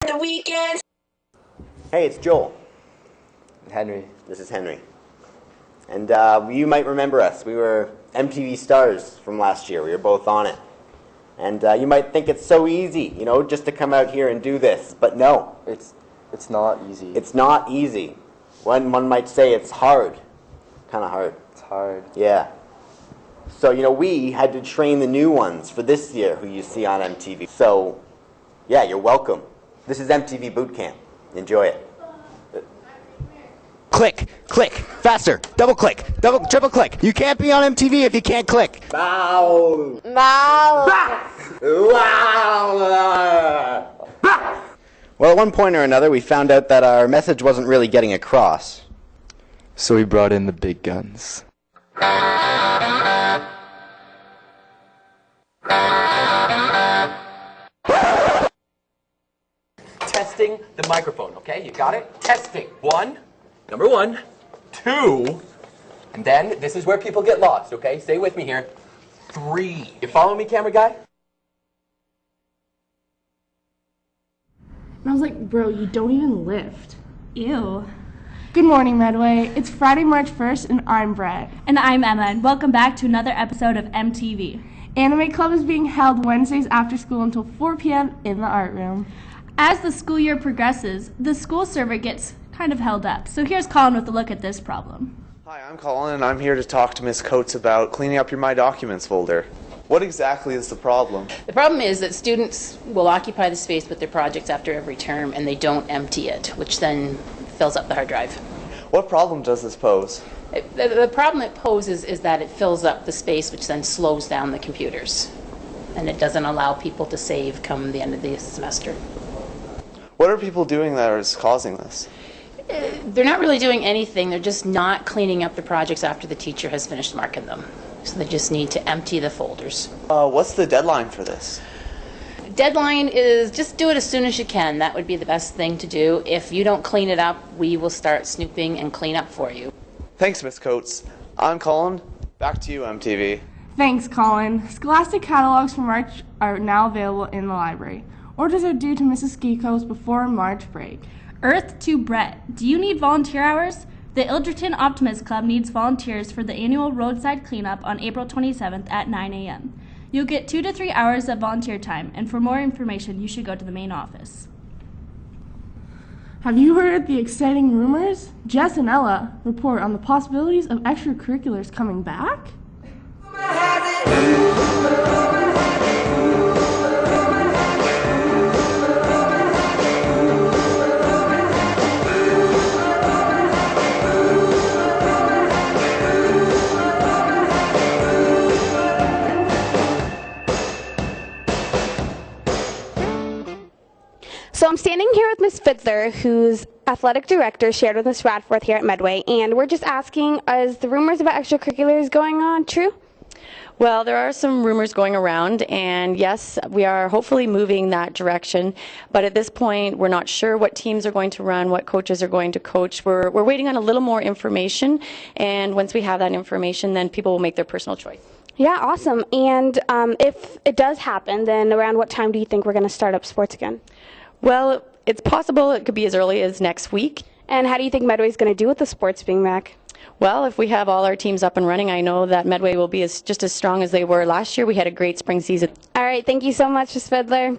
the weekend. Hey, it's Joel. Henry. This is Henry. And you might remember us. We were MTV stars from last year. We were both on it. And you might think it's so easy, you know, just to come out here and do this. But no. It's not easy. It's not easy. One might say it's hard. Kind of hard. It's hard. Yeah. So, you know, we had to train the new ones for this year who you see on MTV. So, yeah, you're welcome. This is MTV Boot Camp. Enjoy it. Click, click, faster, double click, triple click. You can't be on MTV if you can't click. Bow. Wow. Well, at one point or another, we found out that our message wasn't really getting across. So we brought in the big guns. Testing the microphone, okay? You got it? Testing. Number one, two, and then this is where people get lost, okay? Stay with me here. 3. You follow me, camera guy? And I was like, bro, you don't even lift. Ew. Good morning, Medway. It's Friday, March 1st, and I'm Brett. And I'm Emma, and welcome back to another episode of MTV. Anime Club is being held Wednesdays after school until 4 p.m. in the art room. As the school year progresses, the school server gets kind of held up. So here's Colin with a look at this problem. Hi, I'm Colin, and I'm here to talk to Ms. Coates about cleaning up your My Documents folder. What exactly is the problem? The problem is that students will occupy the space with their projects after every term and they don't empty it, which then fills up the hard drive. What problem does this pose? The problem it poses is that it fills up the space, which then slows down the computers. And it doesn't allow people to save come the end of the semester. What are people doing that is causing this? They're not really doing anything. They're just not cleaning up the projects after the teacher has finished marking them. So they just need to empty the folders. What's the deadline for this? Deadline is just do it as soon as you can. That would be the best thing to do. If you don't clean it up, we will start snooping and clean up for you. Thanks, Ms. Coates. I'm Colin. Back to you, MTV. Thanks, Colin. Scholastic catalogs for March are now available in the library. Orders are due to Mrs. Skikos before March break. Earth to Brett. Do you need volunteer hours? The Ilderton Optimist Club needs volunteers for the annual roadside cleanup on April 27th at 9 a.m. You'll get 2 to 3 hours of volunteer time, and for more information, you should go to the main office. Have you heard the exciting rumors? Jess and Ella report on the possibilities of extracurriculars coming back. So I'm standing here with Ms. Fiddler, who's athletic director, shared with Ms. Radforth here at Medway, and we're just asking, is the rumors about extracurriculars going on true? Well, there are some rumors going around, and yes, we are hopefully moving that direction, but at this point, we're not sure what teams are going to run, what coaches are going to coach. We're waiting on a little more information, and once we have that information, then people will make their personal choice. Yeah, awesome. And if it does happen, then around what time do you think we're going to start up sports again? Well, it's possible it could be as early as next week. And how do you think Medway's going to do with the sports being back? Well, if we have all our teams up and running, I know that Medway will be just as strong as they were last year. We had a great spring season. All right, thank you so much, Ms. Fiddler.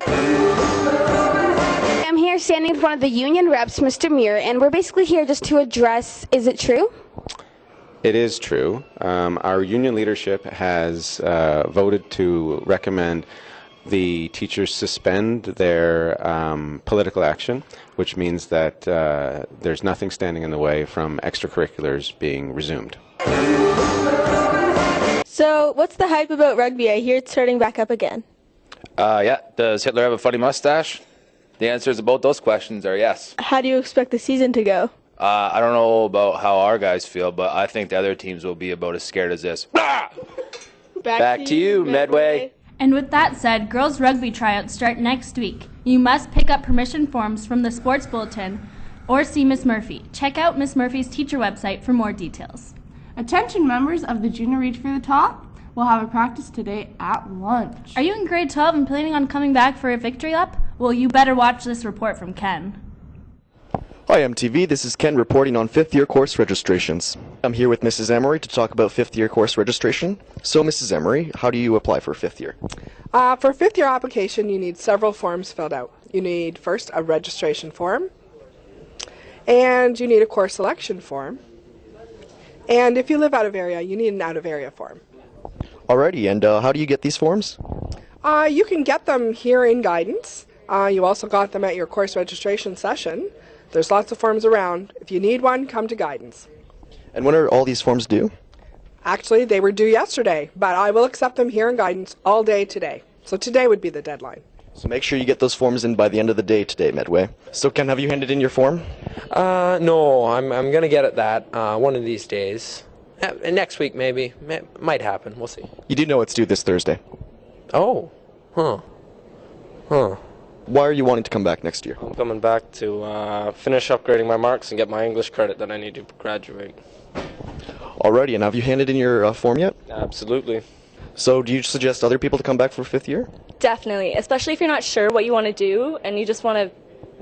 I'm here standing in front of the union reps, Mr. Muir, and we're basically here just to address, is it true? It is true. Our union leadership has voted to recommend the teachers suspend their political action, which means that there's nothing standing in the way from extracurriculars being resumed. So, what's the hype about rugby? I hear it's starting back up again. Yeah. Does Hitler have a funny mustache? The answers to both those questions are yes. How do you expect the season to go? I don't know about how our guys feel, but I think the other teams will be about as scared as this. Back to you, Medway. And with that said, girls rugby tryouts start next week. You must pick up permission forms from the sports bulletin or see Miss Murphy. Check out Miss Murphy's teacher website for more details. Attention members of the Junior Reach for the Top. We'll have a practice today at lunch. Are you in grade 12 and planning on coming back for a victory lap? Well, you better watch this report from Ken. Hi MTV, this is Ken reporting on 5th year course registrations. I'm here with Mrs. Emery to talk about 5th year course registration. So Mrs. Emery, how do you apply for 5th year? For 5th year application, you need several forms filled out. You need first a registration form, and you need a course selection form. And if you live out of area, you need an out of area form. Alrighty, and how do you get these forms? You can get them here in guidance. You also got them at your course registration session. There's lots of forms around. If you need one, come to guidance. And when are all these forms due? Actually, they were due yesterday, but I will accept them here in guidance all day today. So today would be the deadline. So make sure you get those forms in by the end of the day today, Medway. So Ken, have you handed in your form? No, I'm going to get at that one of these days. Next week, maybe. Might happen. We'll see. You do know it's due this Thursday. Oh. Huh. Why are you wanting to come back next year? I'm coming back to finish upgrading my marks and get my English credit that I need to graduate. Alrighty, and have you handed in your form yet? Absolutely. So do you suggest other people to come back for 5th year? Definitely, especially if you're not sure what you want to do and you just want to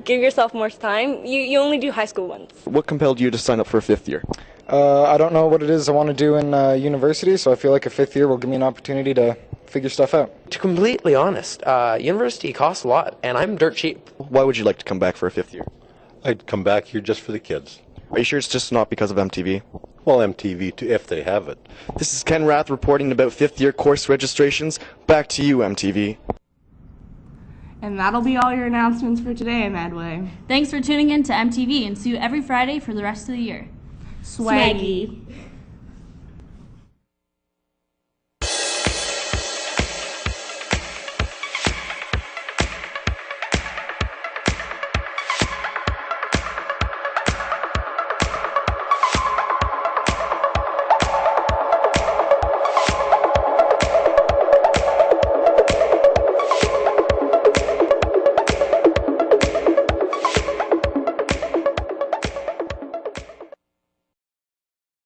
give yourself more time. You only do high school once. What compelled you to sign up for 5th year? I don't know what it is I want to do in university, so I feel like a 5th year will give me an opportunity to figure stuff out. To be completely honest, university costs a lot, and I'm dirt cheap. Why would you like to come back for a 5th year? I'd come back here just for the kids. Are you sure it's just not because of MTV? Well, MTV, too, if they have it. This is Ken Rath reporting about 5th year course registrations. Back to you, MTV. And that'll be all your announcements for today, Medway. Thanks for tuning in to MTV, and see you every Friday for the rest of the year. Swaggy.